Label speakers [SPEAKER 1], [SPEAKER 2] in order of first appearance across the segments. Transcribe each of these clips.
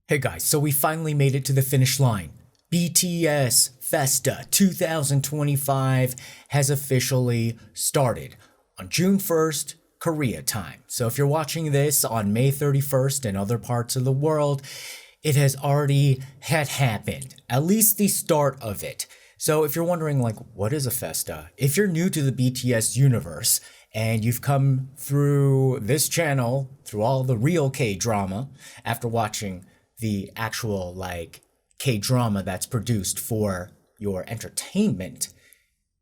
[SPEAKER 1] Hey guys, so we finally made it to the finish line. BTS FESTA 2025 has officially started on June 1st, Korea time. So if you're watching this on May 31st in other parts of the world, it has already had happened, at least the start of it. So if you're wondering like, what is a FESTA? If you're new to the BTS universe and you've come through this channel, through all the real K-drama, after watching the actual like K-drama that's produced for your entertainment,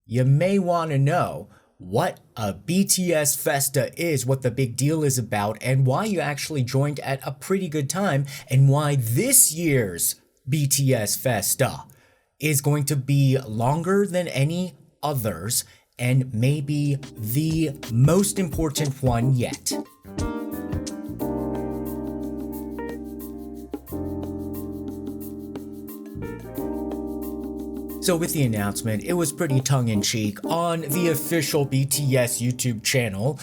[SPEAKER 1] you may want to know what a BTS FESTA is, what the big deal is about, and why you actually joined at a pretty good time, and why this year's BTS FESTA is going to be longer than any others and maybe the most important one yet. So with the announcement, it was pretty tongue-in-cheek on the official BTS YouTube channel.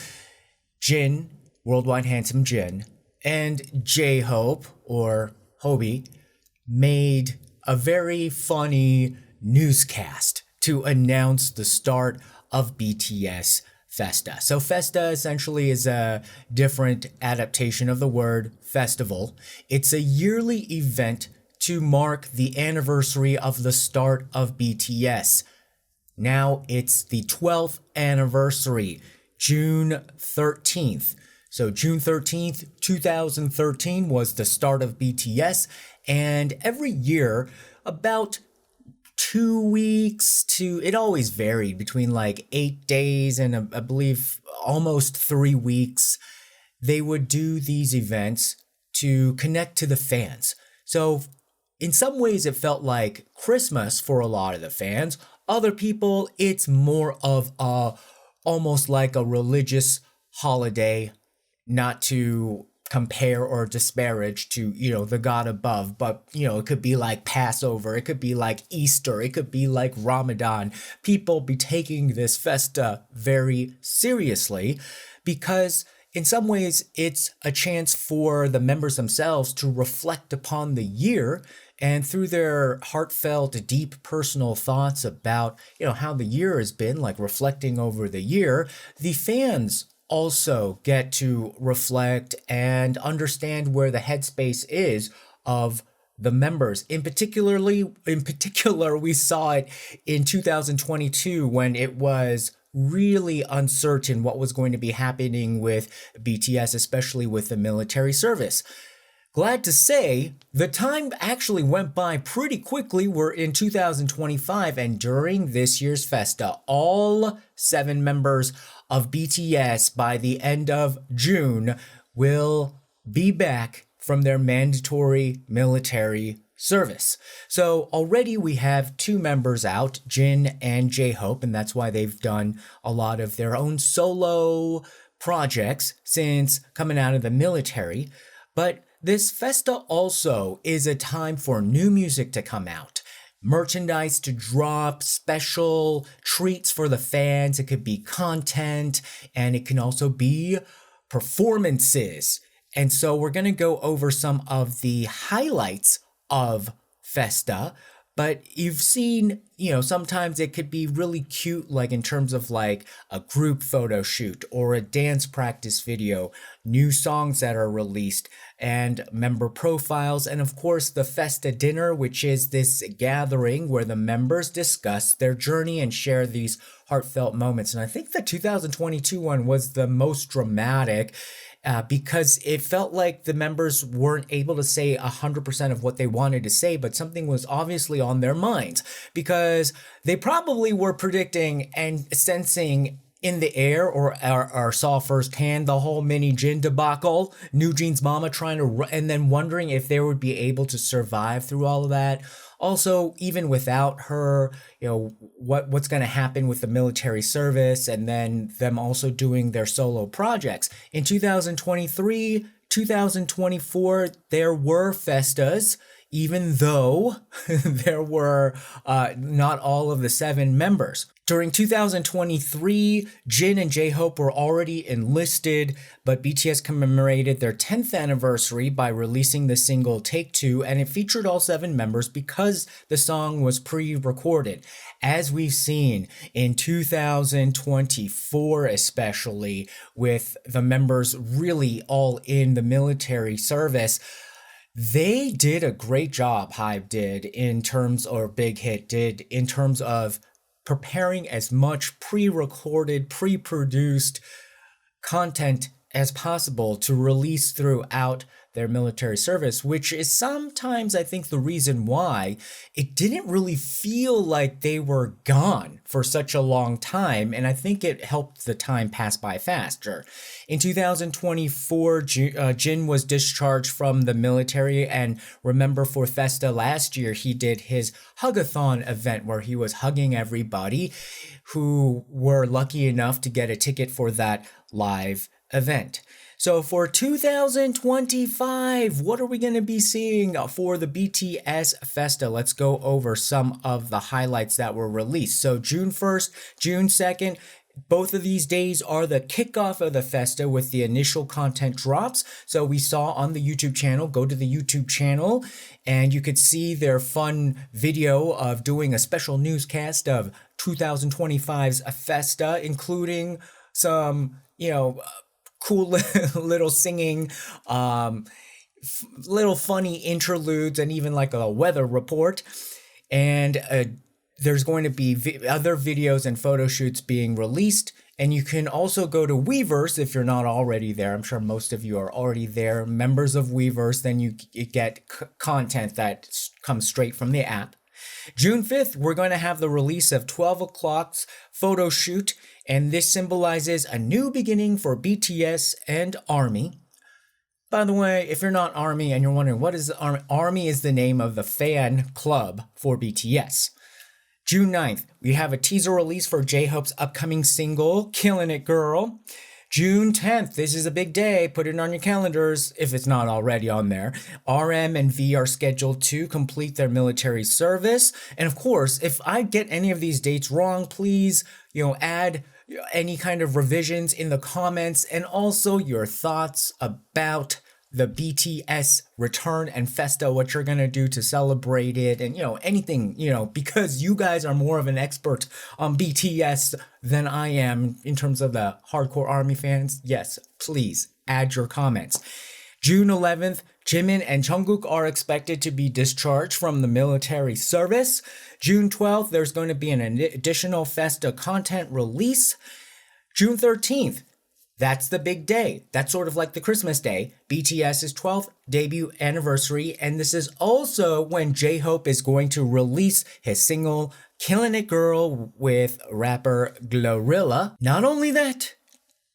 [SPEAKER 1] Jin, Worldwide Handsome Jin, and JHope, or HYBE, made a very funny newscast to announce the start of BTS FESTA. So FESTA essentially is a different adaptation of the word festival. It's a yearly event to mark the anniversary of the start of BTS. Now it's the 12th anniversary, June 13th. So June 13th, 2013 was the start of BTS, and every year, about 2 weeks to, it always varied between like 8 days and I believe almost 3 weeks, they would do these events to connect to the fans. So in some ways, it felt like Christmas for a lot of the fans. Other people, it's more of a, almost like a religious holiday, not to compare or disparage to, the God above, but, it could be like Passover, it could be like Easter, it could be like Ramadan. People be taking this festa very seriously because in some ways, it's a chance for the members themselves to reflect upon the year and through their heartfelt, deep personal thoughts about, how the year has been, like reflecting over the year, the fans also get to reflect and understand where the headspace is of the members. In particular, we saw it in 2022 when it was really uncertain what was going to be happening with BTS, especially with the military service. Glad to say, the time actually went by pretty quickly. We're in 2025, and during this year's FESTA, all 7 members of BTS by the end of June will be back from their mandatory military service. So already we have 2 members out, Jin and JHope, and that's why they've done a lot of their own solo projects since coming out of the military. But this FESTA also is a time for new music to come out, merchandise to drop, special treats for the fans. It could be content, and it can also be performances. And so we're going to go over some of the highlights of FESTA, but you've seen, sometimes it could be really cute, like in terms of like a group photo shoot or a dance practice video, new songs that are released, and member profiles, and of course the FESTA dinner, which is this gathering where the members discuss their journey and share these heartfelt moments. And I think the 2022 one was the most dramatic, because it felt like the members weren't able to say 100% of what they wanted to say, but something was obviously on their minds because they probably were predicting and sensing in the air or saw firsthand the whole mini Jin debacle, New Jean's mama trying to, and then wondering if they would be able to survive through all of that. Also, even without her, what's going to happen with the military service, and then them also doing their solo projects. In 2023, 2024, there were festas, even though there were not all of the 7 members. During 2023, Jin and JHope were already enlisted, but BTS commemorated their 10th anniversary by releasing the single Take Two, and it featured all 7 members because the song was pre-recorded. As we've seen in 2024, especially with the members really all in the military service, they did a great job, HYBE did, in terms, or Big Hit did, in terms of preparing as much pre-recorded, pre-produced content as possible to release throughout their military service, which is sometimes, I think, the reason why it didn't really feel like they were gone for such a long time, and I think it helped the time pass by faster. In 2024, Jin was discharged from the military, and remember for Festa last year, he did his Hugathon event where he was hugging everybody who were lucky enough to get a ticket for that live event. So for 2025, what are we going to be seeing for the BTS Festa? Let's go over some of the highlights that were released. So June 1st, June 2nd, both of these days are the kickoff of the Festa with the initial content drops. So we saw on the YouTube channel, go to the YouTube channel, and you could see their fun video of doing a special newscast of 2025's Festa, including some, cool little singing, little funny interludes, and even like a weather report. And there's going to be other videos and photo shoots being released. And you can also go to Weverse if you're not already there. I'm sure most of you are already there, members of Weverse. Then you get content that comes straight from the app. June 5th, we're going to have the release of 12 o'clock's photo shoot, and this symbolizes a new beginning for BTS and ARMY. By the way, if you're not ARMY and you're wondering what is the ARMY, ARMY is the name of the fan club for BTS. June 9th, we have a teaser release for JHope's upcoming single, Killin' It Girl. June 10th, this is a big day, put it on your calendars if it's not already on there. RM and V are scheduled to complete their military service. And of course, if I get any of these dates wrong, please, add any kind of revisions in the comments, and also your thoughts about the BTS return and Festa, what you're gonna do to celebrate it, and anything, because you guys are more of an expert on BTS than I am in terms of the hardcore ARMY fans. Yes, please add your comments. June 11th, Jimin and Jungkook are expected to be discharged from the military service. June 12th, there's going to be an additional Festa content release. June 13th, that's the big day. That's sort of like the Christmas day. BTS's 12th debut anniversary, and this is also when JHope is going to release his single Killin' It Girl with rapper Glorilla. Not only that,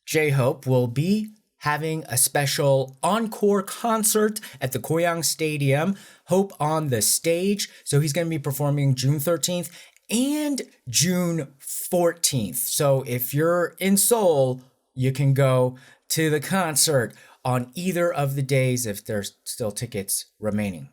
[SPEAKER 1] JHope will be having a special encore concert at the Goyang Stadium, Hope on the Stage. So he's going to be performing June 13th and June 14th. So if you're in Seoul, you can go to the concert on either of the days if there's still tickets remaining.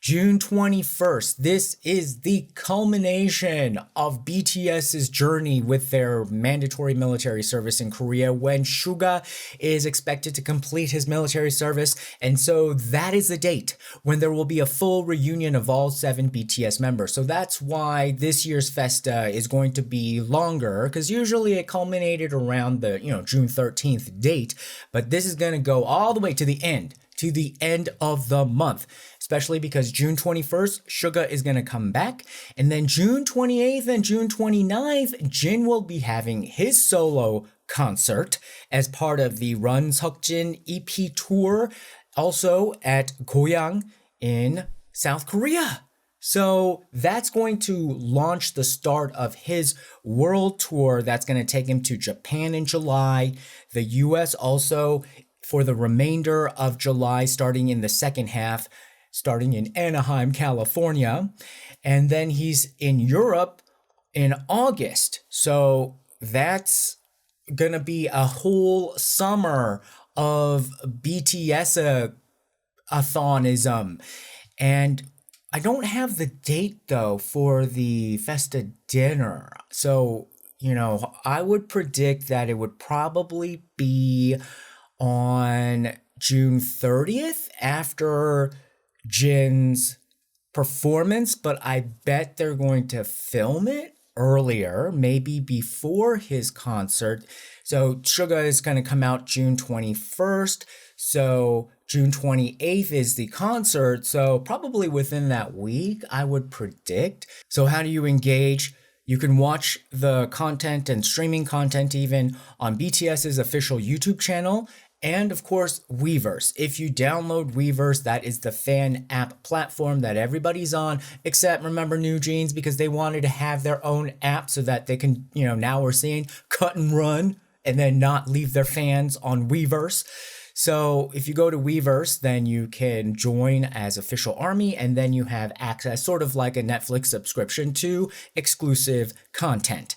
[SPEAKER 1] June 21st, this is the culmination of BTS's journey with their mandatory military service in Korea, when Suga is expected to complete his military service. And so that is the date when there will be a full reunion of all 7 BTS members. So that's why this year's Festa is going to be longer, because usually it culminated around the June 13th date, but this is going to go all the way to the end of the month, especially because June 21st, Suga is going to come back. And then June 28th and June 29th, Jin will be having his solo concert as part of the RUNSEOKJIN EP tour, also at Goyang in South Korea. So that's going to launch the start of his world tour. That's going to take him to Japan in July, the US also for the remainder of July, starting in the second half, starting in Anaheim, California. And then he's in Europe in August. So that's gonna be a whole summer of BTS-a-thonism. And I don't have the date though for the Festa dinner. So, I would predict that it would probably be on June 30th after Jin's performance, but I bet they're going to film it earlier, maybe before his concert. So Suga is going to come out June 21st. So June 28th is the concert. So probably within that week, I would predict. So how do you engage? You can watch the content and streaming content even on BTS's official YouTube channel. And of course, Weverse. If you download Weverse, that is the fan app platform that everybody's on, except remember NewJeans, because they wanted to have their own app so that they can, now we're seeing cut and run and then not leave their fans on Weverse. So if you go to Weverse, then you can join as official army, and then you have access, sort of like a Netflix subscription, to exclusive content.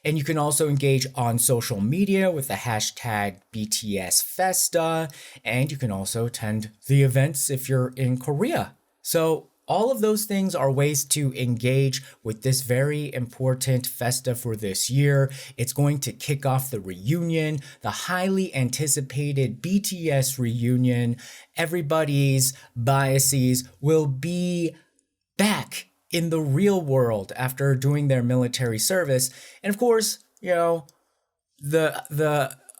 [SPEAKER 1] And you can also engage on social media with the hashtag BTS FESTA, and you can also attend the events if you're in Korea. So all of those things are ways to engage with this very important festa for this year. It's going to kick off the reunion, the highly anticipated BTS reunion. Everybody's biases will be back in the real world after doing their military service. And of course, the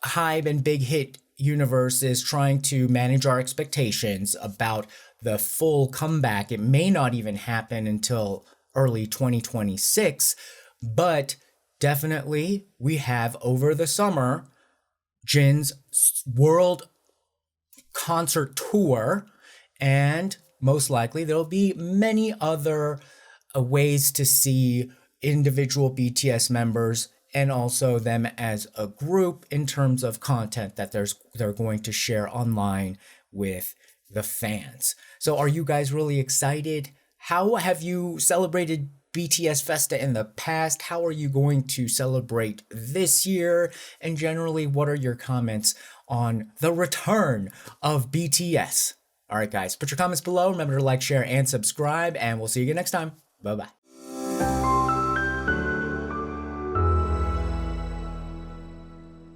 [SPEAKER 1] HYBE and Big Hit universe is trying to manage our expectations about the full comeback. It may not even happen until early 2026, but definitely we have over the summer Jin's world concert tour, and most likely there'll be many other ways to see individual BTS members and also them as a group in terms of content that they're going to share online with the fans. So are you guys really excited? How have you celebrated BTS Festa in the past? How are you going to celebrate this year? And generally, what are your comments on the return of BTS? All right, guys, put your comments below. Remember to like, share, and subscribe, and we'll see you again next time. Bye-bye.